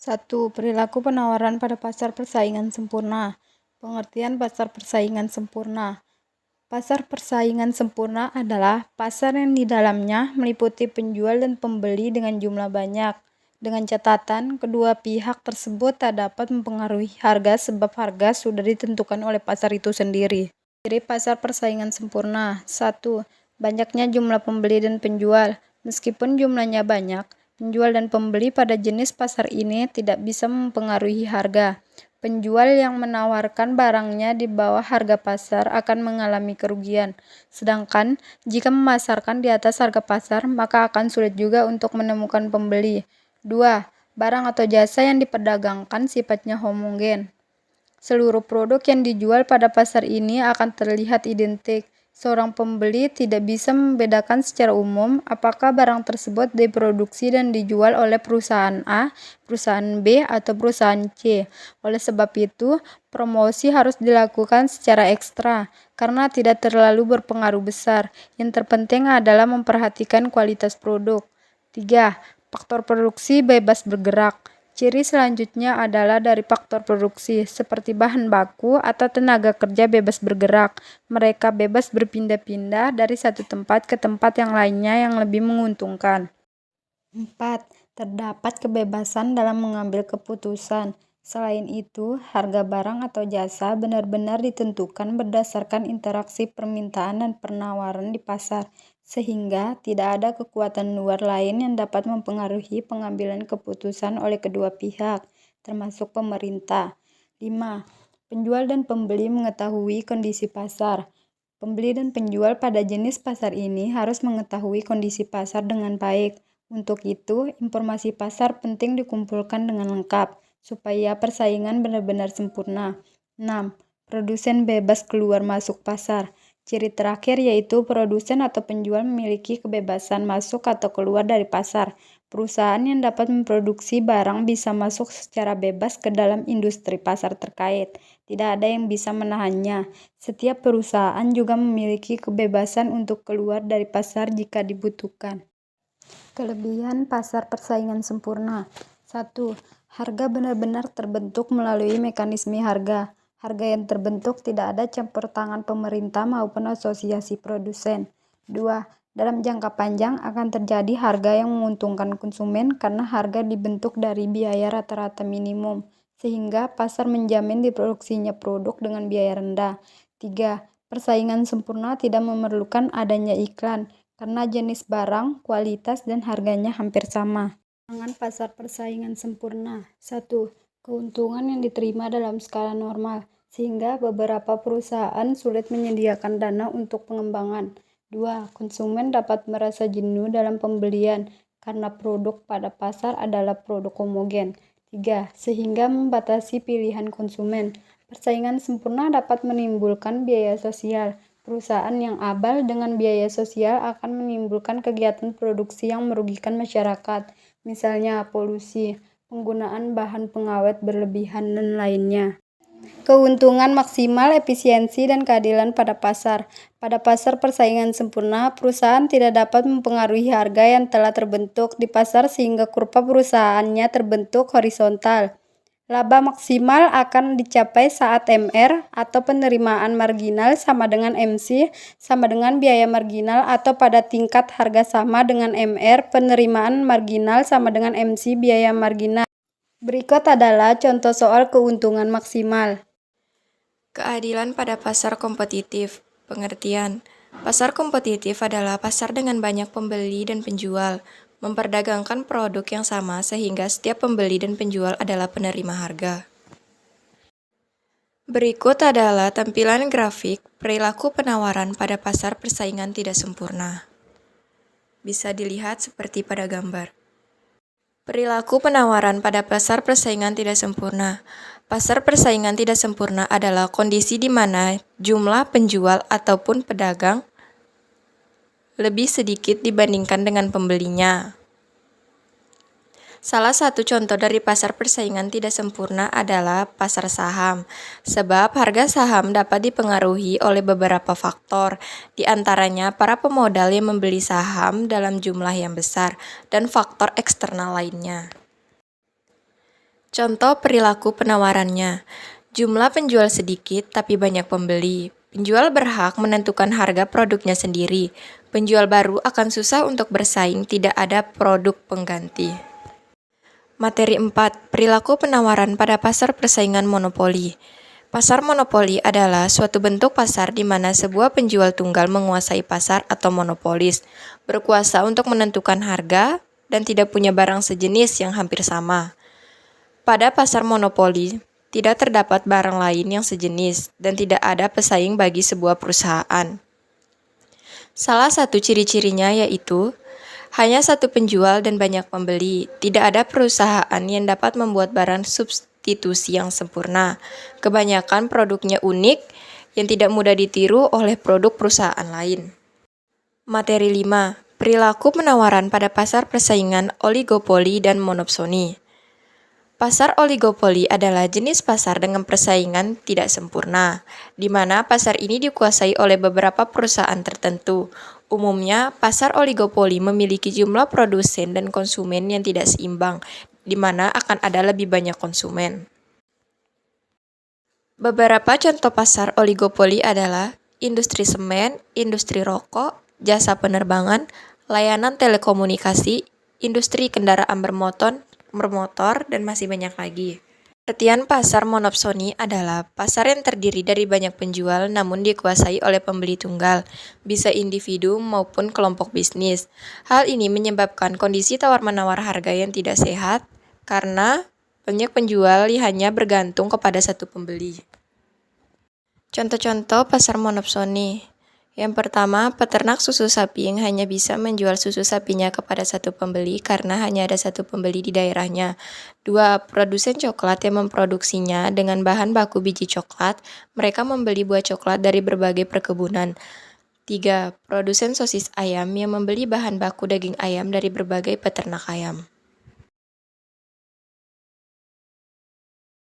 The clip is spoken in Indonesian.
1. Perilaku penawaran pada pasar persaingan sempurna. Pengertian pasar persaingan sempurna. Pasar persaingan sempurna adalah pasar yang di dalamnya meliputi penjual dan pembeli dengan jumlah banyak. Dengan catatan, kedua pihak tersebut tak dapat mempengaruhi harga sebab harga sudah ditentukan oleh pasar itu sendiri. Ciri pasar persaingan sempurna. 1. Banyaknya jumlah pembeli dan penjual. Meskipun jumlahnya banyak, penjual dan pembeli pada jenis pasar ini tidak bisa mempengaruhi harga. Penjual yang menawarkan barangnya di bawah harga pasar akan mengalami kerugian. Sedangkan jika memasarkan di atas harga pasar, maka akan sulit juga untuk menemukan pembeli. 2. Barang atau jasa yang diperdagangkan sifatnya homogen. Seluruh produk yang dijual pada pasar ini akan terlihat identik. Seorang pembeli tidak bisa membedakan secara umum apakah barang tersebut diproduksi dan dijual oleh perusahaan A, perusahaan B, atau perusahaan C. Oleh sebab itu, promosi harus dilakukan secara ekstra, karena tidak terlalu berpengaruh besar. Yang terpenting adalah memperhatikan kualitas produk. 3. Faktor produksi bebas bergerak. Ciri selanjutnya adalah dari faktor produksi, seperti bahan baku atau tenaga kerja bebas bergerak. Mereka bebas berpindah-pindah dari satu tempat ke tempat yang lainnya yang lebih menguntungkan. 4. Terdapat kebebasan dalam mengambil keputusan. Selain itu, harga barang atau jasa benar-benar ditentukan berdasarkan interaksi permintaan dan penawaran di pasar, sehingga tidak ada kekuatan luar lain yang dapat mempengaruhi pengambilan keputusan oleh kedua pihak, termasuk pemerintah. 5. Penjual dan pembeli mengetahui kondisi pasar. Pembeli dan penjual pada jenis pasar ini harus mengetahui kondisi pasar dengan baik. Untuk itu, informasi pasar penting dikumpulkan dengan lengkap, supaya persaingan benar-benar sempurna. 6. Produsen bebas keluar masuk pasar. Ciri terakhir yaitu produsen atau penjual memiliki kebebasan masuk atau keluar dari pasar. Perusahaan yang dapat memproduksi barang bisa masuk secara bebas ke dalam industri pasar terkait. Tidak ada yang bisa menahannya. Setiap perusahaan juga memiliki kebebasan untuk keluar dari pasar jika dibutuhkan. Kelebihan pasar persaingan sempurna. 1. Harga benar-benar terbentuk melalui mekanisme harga. Harga yang terbentuk tidak ada campur tangan pemerintah maupun asosiasi produsen. 2. Dalam jangka panjang akan terjadi harga yang menguntungkan konsumen karena harga dibentuk dari biaya rata-rata minimum, sehingga pasar menjamin diproduksinya produk dengan biaya rendah. 3. Persaingan sempurna tidak memerlukan adanya iklan, karena jenis barang, kualitas, dan harganya hampir sama. Kekurangan pasar persaingan sempurna. 1. Keuntungan yang diterima dalam skala normal, sehingga beberapa perusahaan sulit menyediakan dana untuk pengembangan. 2. Konsumen dapat merasa jenuh dalam pembelian, karena produk pada pasar adalah produk homogen. 3. Sehingga membatasi pilihan konsumen. Persaingan sempurna dapat menimbulkan biaya sosial. Perusahaan yang abal dengan biaya sosial akan menimbulkan kegiatan produksi yang merugikan masyarakat, misalnya polusi, penggunaan bahan pengawet berlebihan, dan lainnya. Keuntungan maksimal, efisiensi, dan keadilan pada pasar. Pada pasar persaingan sempurna, perusahaan tidak dapat mempengaruhi harga yang telah terbentuk di pasar sehingga kurva perusahaannya terbentuk horizontal. Laba maksimal akan dicapai saat MR atau penerimaan marginal sama dengan MC sama dengan biaya marginal atau pada tingkat harga sama dengan MR, penerimaan marginal sama dengan MC, biaya marginal. Berikut adalah contoh soal keuntungan maksimal. Keadilan pada pasar kompetitif. Pengertian. Pasar kompetitif adalah pasar dengan banyak pembeli dan penjual, memperdagangkan produk yang sama sehingga setiap pembeli dan penjual adalah penerima harga. Berikut adalah tampilan grafik perilaku penawaran pada pasar persaingan tidak sempurna. Bisa dilihat seperti pada gambar. Perilaku penawaran pada pasar persaingan tidak sempurna. Pasar persaingan tidak sempurna adalah kondisi di mana jumlah penjual ataupun pedagang lebih sedikit dibandingkan dengan pembelinya. Salah satu contoh dari pasar persaingan tidak sempurna adalah pasar saham, sebab harga saham dapat dipengaruhi oleh beberapa faktor, di antaranya para pemodal yang membeli saham dalam jumlah yang besar, dan faktor eksternal lainnya. Contoh perilaku penawarannya. Jumlah penjual sedikit tapi banyak pembeli. Penjual berhak menentukan harga produknya sendiri. Penjual baru akan susah untuk bersaing, tidak ada produk pengganti. Materi 4. Perilaku penawaran pada pasar persaingan monopoli. Pasar monopoli adalah suatu bentuk pasar di mana sebuah penjual tunggal menguasai pasar atau monopolis, berkuasa untuk menentukan harga, dan tidak punya barang sejenis yang hampir sama. Pada pasar monopoli, tidak terdapat barang lain yang sejenis dan tidak ada pesaing bagi sebuah perusahaan. Salah satu ciri-cirinya yaitu hanya satu penjual dan banyak pembeli. Tidak ada perusahaan yang dapat membuat barang substitusi yang sempurna. Kebanyakan produknya unik yang tidak mudah ditiru oleh produk perusahaan lain. Materi 5. Perilaku penawaran pada pasar persaingan oligopoli dan monopsoni. Pasar oligopoli adalah jenis pasar dengan persaingan tidak sempurna, di mana pasar ini dikuasai oleh beberapa perusahaan tertentu. Umumnya, pasar oligopoli memiliki jumlah produsen dan konsumen yang tidak seimbang, di mana akan ada lebih banyak konsumen. Beberapa contoh pasar oligopoli adalah industri semen, industri rokok, jasa penerbangan, layanan telekomunikasi, industri kendaraan bermotor, dan masih banyak lagi. Artian pasar monopsoni adalah pasar yang terdiri dari banyak penjual namun dikuasai oleh pembeli tunggal, bisa individu maupun kelompok bisnis. Hal ini menyebabkan kondisi tawar-menawar harga yang tidak sehat karena banyak penjual hanya bergantung kepada satu pembeli. Contoh-contoh pasar monopsoni. Yang pertama, peternak susu sapi yang hanya bisa menjual susu sapinya kepada satu pembeli karena hanya ada satu pembeli di daerahnya. 2. Produsen coklat yang memproduksinya dengan bahan baku biji coklat, mereka membeli buah coklat dari berbagai perkebunan. 3. Produsen sosis ayam yang membeli bahan baku daging ayam dari berbagai peternak ayam.